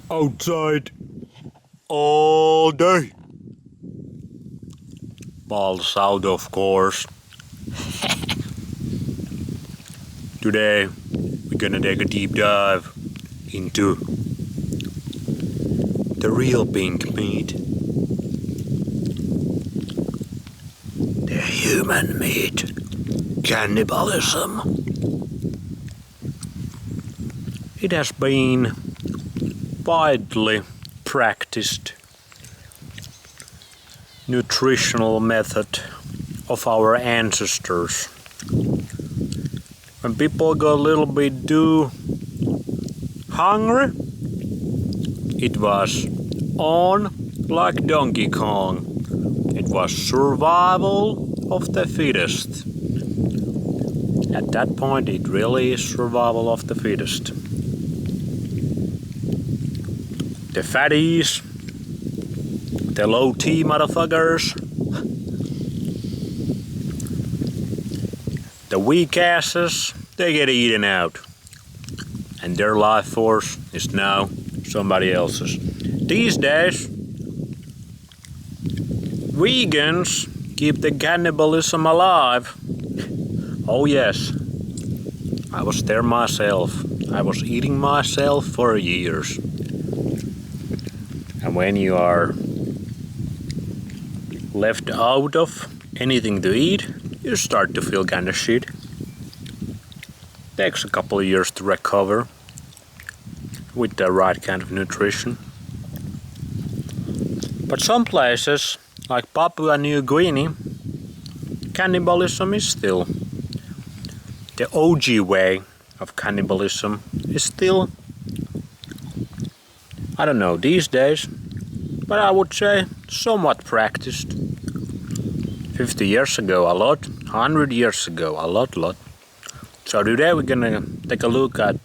Outside all day. Balls out, of course. Today we're gonna take a deep dive into the real pink meat. The human meat. Cannibalism. It has been widely practiced nutritional method of our ancestors. When people got a little bit too hungry, it was on like Donkey Kong. It was survival of the fittest. At that point, it really is survival of the fittest. The fatties, the low T motherfuckers, the weak asses, they get eaten out. And their life force is now somebody else's. These days, vegans keep the cannibalism alive. Oh yes, I was there myself. I was eating myself for years. And when you are left out of anything to eat, you start to feel kinda shit. Takes a couple of years to recover with the right kind of nutrition. But some places, like Papua New Guinea, cannibalism is still the OG way of cannibalism is still, I don't know, these days, but I would say somewhat practiced. 50 years ago a lot, 100 years ago a lot. So today we're gonna take a look at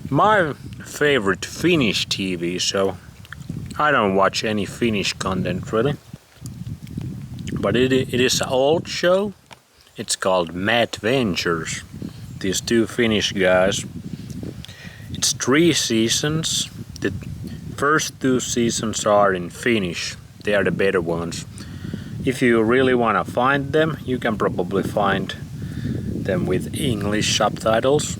my favorite Finnish TV show. I don't watch any Finnish content really, but it is an old show. It's called Madventures. These two Finnish guys. It's 3 seasons. The first 2 seasons are in Finnish. They are the better ones. If you really want to find them, you can probably find them with English subtitles.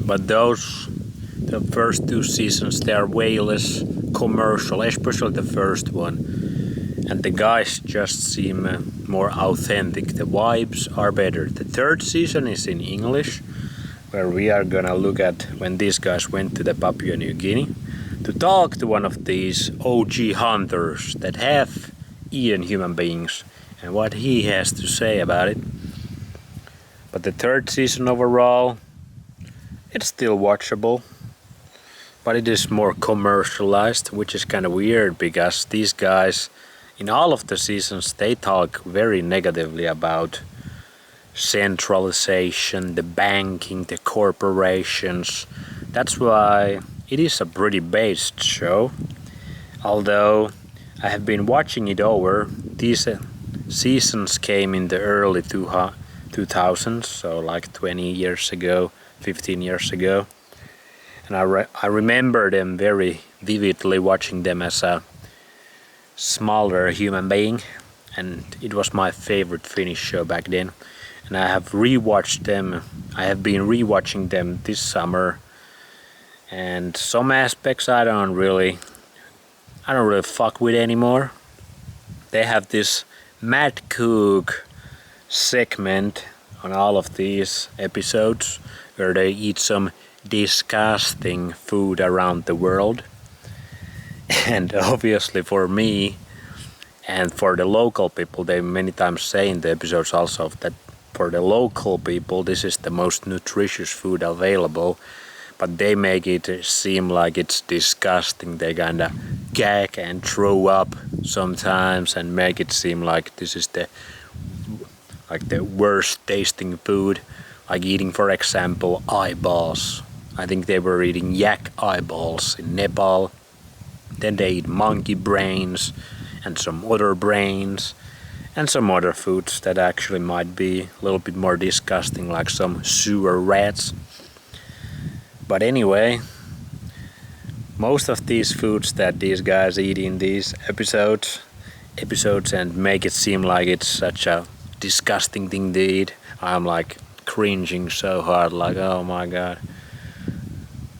But the first 2 seasons, they are way less commercial, especially the first one. And the guys just seem more authentic. The vibes are better. The 3rd season is in English, where we are gonna look at when these guys went to the Papua New Guinea to talk to one of these OG hunters that have eaten human beings and what he has to say about it. But the 3rd season overall, it's still watchable, but it is more commercialized, which is kind of weird because these guys, in all of the seasons, they talk very negatively about centralization, the banking, the corporations. That's why it is a pretty based show. Although I have been watching it over, these seasons came in the early 2000s, so like 20 years ago, 15 years ago. And I remember them very vividly, watching them as a smaller human being, and it was my favorite Finnish show back then. And I have rewatched them. I have been rewatching them this summer, and some aspects I don't really fuck with anymore. They have this Mad Cook segment on all of these episodes where they eat some disgusting food around the world. And obviously for me and for the local people, they many times say in the episodes also that for the local people this is the most nutritious food available, but they make it seem like it's disgusting. They kinda gag and throw up sometimes and make it seem like this is the worst tasting food, like eating, for example, eyeballs. I think they were eating yak eyeballs in Nepal. Then they eat monkey brains and some other brains and some other foods that actually might be a little bit more disgusting, like some sewer rats. But anyway, most of these foods that these guys eat in these episodes and make it seem like it's such a disgusting thing to eat. I'm like cringing so hard, like, oh my god.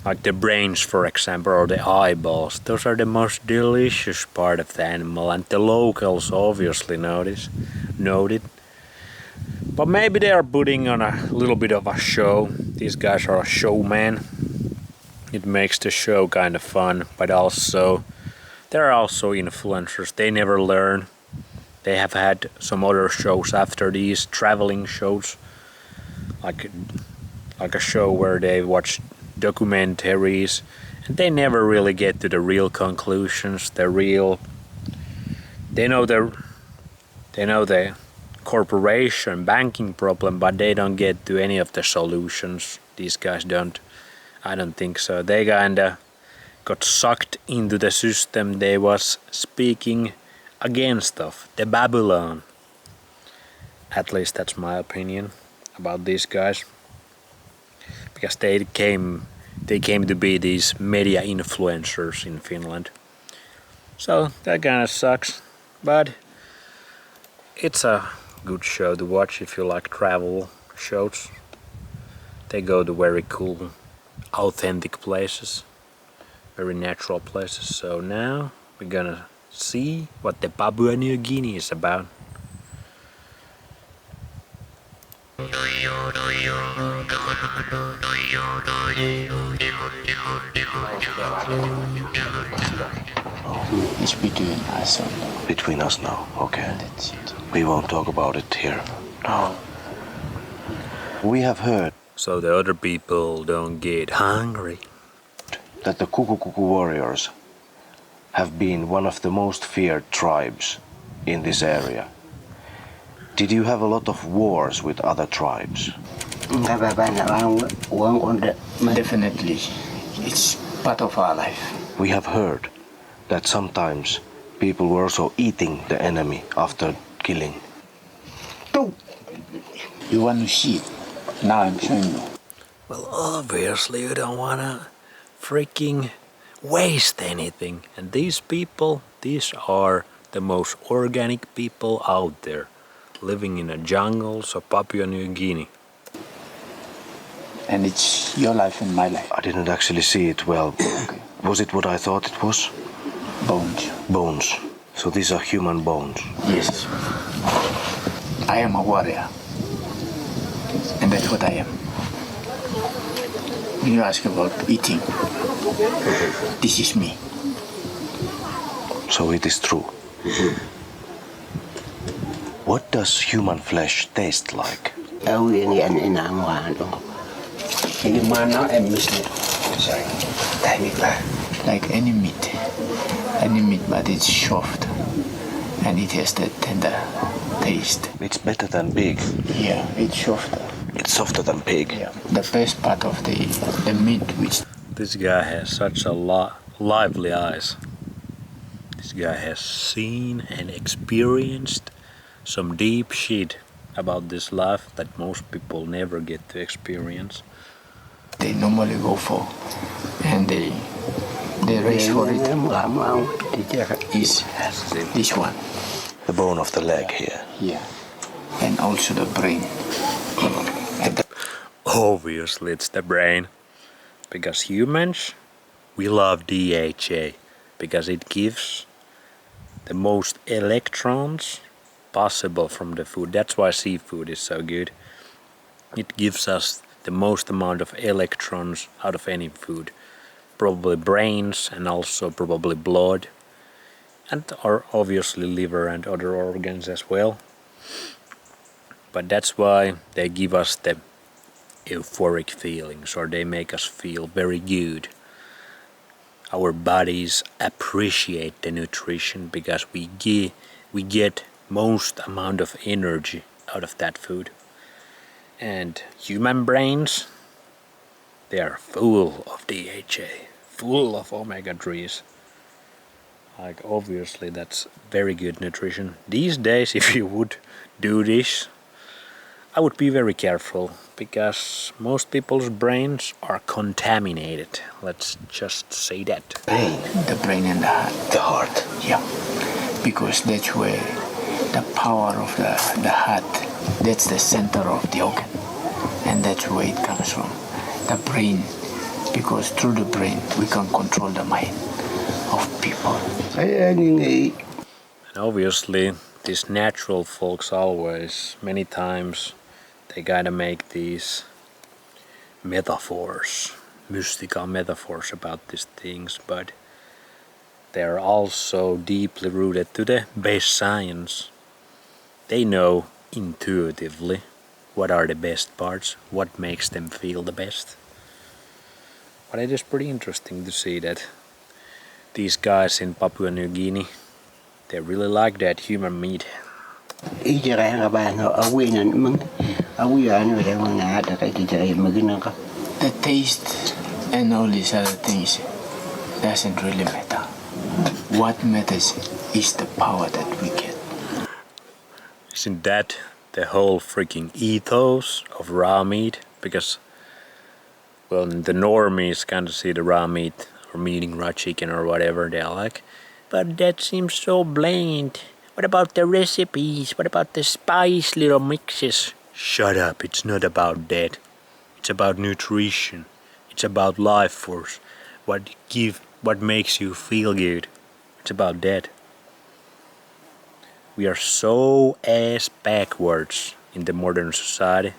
Like the brains, for example, or the eyeballs. Those are the most delicious part of the animal, and the locals obviously know it. But maybe they are putting on a little bit of a show. These guys are a showman. It makes the show kind of fun, but also there are also influencers. They never learn. They have had some other shows after these, traveling shows, like a show where they watch documentaries, and they never really get to the real conclusions. They know the corporation banking problem, but they don't get to any of the solutions. These guys don't. I don't think so. They kinda got sucked into the system they was speaking against of, the Babylon. At least that's my opinion about these guys. Because they came to be these media influencers in Finland. So that kinda sucks. But it's a good show to watch if you like travel shows. They go to very cool, authentic places, very natural places. So now we're gonna see what the Papua New Guinea is about. It's between us only. Between us now, okay. That's it. We won't talk about it here. No. We have heard So the other people don't get hungry. that the Kukukuku warriors have been one of the most feared tribes in this area. Did you have a lot of wars with other tribes? Definitely, it's part of our life. We have heard that sometimes people were also eating the enemy after killing. You want to see? Now I'm showing you. Well, obviously you don't wanna freaking waste anything. And these people, these are the most organic people out there, living in the jungles of Papua New Guinea. And it's your life and my life. I didn't actually see it well. Okay. Was it what I thought it was? Bones. Bones. So these are human bones. Yes. I am a warrior. And that's what I am. When you ask about eating, this is me. So it is true. What does human flesh taste like? Like any meat, but it's soft, and it has that tender taste. It's better than pig. Yeah, it's softer. It's softer than pig. Yeah, the best part of the meat, which This guy has such a lively eyes. This guy has seen and experienced some deep shit about this life that most people never get to experience. they normally go for, and they race for it, is this one. The bone of the leg here. Yeah, and also the brain. And Obviously it's the brain. Because humans, we love DHA. Because it gives the most electrons possible from the food. That's why seafood is so good. It gives us the most amount of electrons out of any food. Probably brains and also probably blood. And or obviously liver and other organs as well. But that's why they give us the euphoric feelings, or they make us feel very good. Our bodies appreciate the nutrition because we get most amount of energy out of that food. And human brains, they are full of DHA, full of omega-3s. Like obviously that's very good nutrition. These days if you would do this, I would be very careful because most people's brains are contaminated. Let's just say that. The brain and the heart. Yeah, because that's where the power of the heart, that's the center of the organ, and that's where it comes from. The brain, because through the brain we can control the mind of people. And obviously, these natural folks always, many times, they gotta make these metaphors, mystical metaphors about these things, but they're also deeply rooted to the base science. They know intuitively what are the best parts, what makes them feel the best. But it is pretty interesting to see that these guys in Papua New Guinea, they really like that human meat. The taste and all these other things doesn't really matter. What matters is the power that we get. Isn't that the whole freaking ethos of raw meat? Because, well, the normies kind of see the raw meat or eating raw chicken or whatever they're like, but that seems so bland. What about the recipes? What about the spice little mixes? Shut up, it's not about that. It's about nutrition. It's about life force. What makes you feel good. It's about that. We are so ass backwards in the modern society.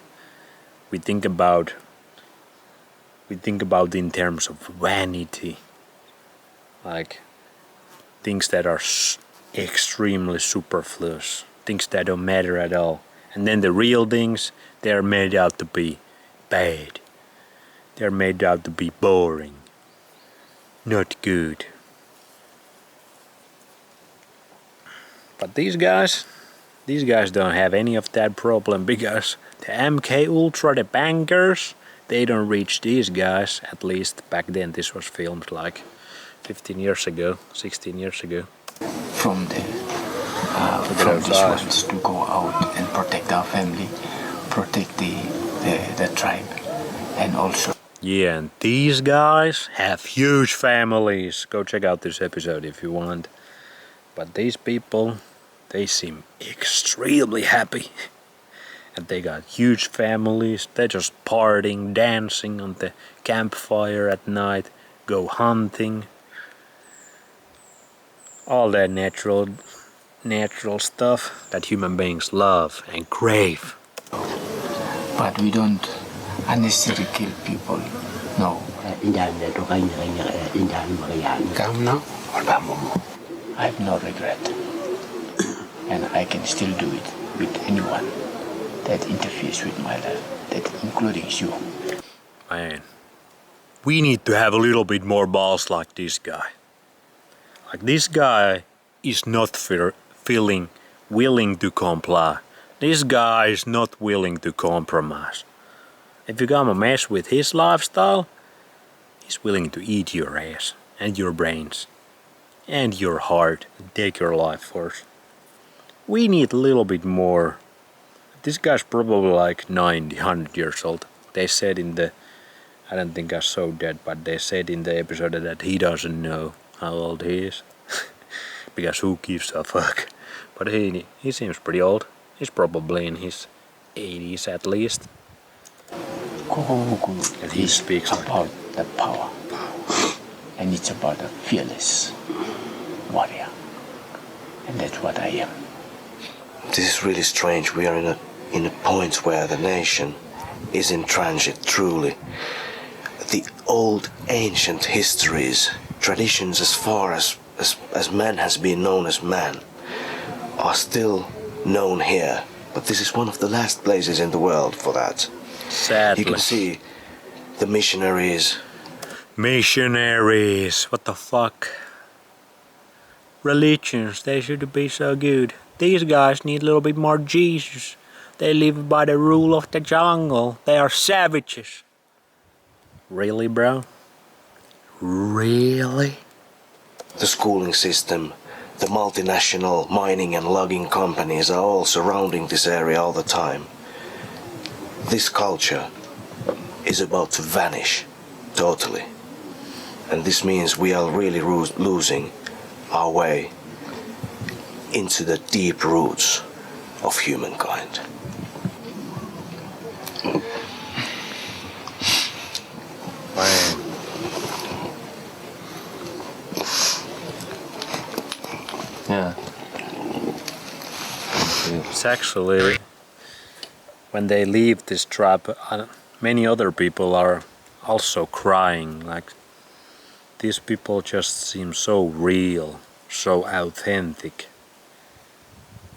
We think about in terms of vanity, like things that are extremely superfluous, things that don't matter at all. And then the real things, they're made out to be bad. They're made out to be boring, not good. But these guys don't have any of that problem because the MK Ultra, the bankers, they don't reach these guys. At least back then, this was filmed like 15 years ago, 16 years ago. From these ones to go out and protect our family, protect the tribe, and also. Yeah, and these guys have huge families. Go check out this episode if you want. But these people, they seem extremely happy. And they got huge families. They're just partying, dancing on the campfire at night, go hunting. All that natural stuff that human beings love and crave. But we don't unnecessarily kill people. No. I have no regret. And I can still do it with anyone that interferes with my life, that including you. Man, we need to have a little bit more balls like this guy. Like this guy is not feeling willing to comply. This guy is not willing to compromise. If you gonna mess with his lifestyle, he's willing to eat your ass and your brains and your heart and take your life force. We need a little bit more. This guy's probably like 90, 100 years old. They said in the, I don't think I saw that, but they said in the episode that he doesn't know how old he is. Because who gives a fuck? But he seems pretty old. He's probably in his 80s at least. Kukukuku And he speaks about the power. And it's about a fearless warrior. And that's what I am. This is really strange. We are in a point where the nation is in transit truly. The old ancient histories, traditions as far as man has been known as man, are still known here. But this is one of the last places in the world for that. Sadly. You can see the missionaries. Missionaries, what the fuck? Religions, they should be so good. These guys need a little bit more Jesus. They live by the rule of the jungle. They are savages. Really, bro? Really? The schooling system, the multinational mining and logging companies are all surrounding this area all the time. this culture is about to vanish totally. And this means we are really losing our way into the deep roots of humankind. Yeah. It's actually, when they leave this tribe, many other people are also crying. Like, these people just seem so real, so authentic,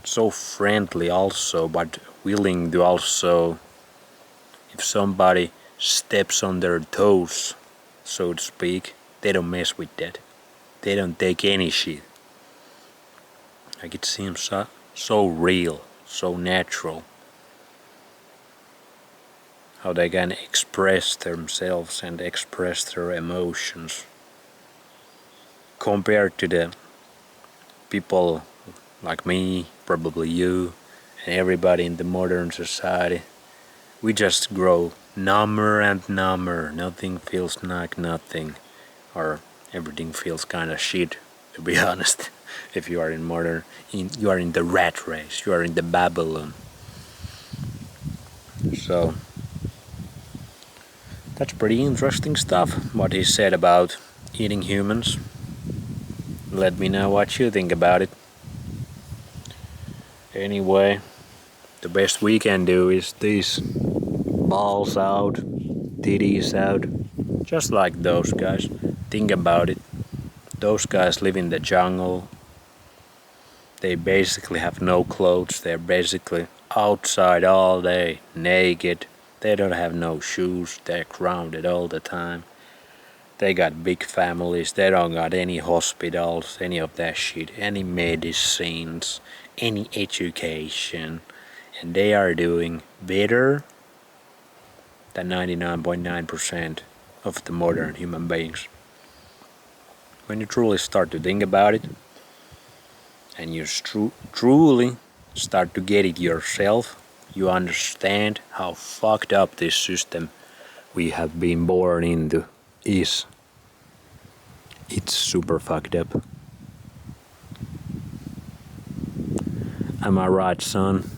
so friendly also, but willing to also, if somebody steps on their toes, so to speak, they don't mess with that. They don't take any shit. Like, it seems so real, so natural. How they can express themselves and express their emotions. Compared to the people like me, probably you, and everybody in the modern society, we just grow number and number. Nothing feels like nothing, or everything feels kind of shit, to be honest. If you are in modern, you are in the rat race, you are in the Babylon. So that's pretty interesting stuff, what he said about eating humans. Let me know what you think about it. Anyway, the best we can do is this. Balls out, titties out, just like those guys. Think about it. Those guys live in the jungle. They basically have no clothes. They're basically outside all day, naked. They don't have no shoes. They're grounded all the time. They got big families. They don't got any hospitals, any of that shit, any medicines, any education. And they are doing better than 99.9% of the modern human beings. When you truly start to think about it, and you truly start to get it yourself, you understand how fucked up this system we have been born into is. It's super fucked up. Am I right, son?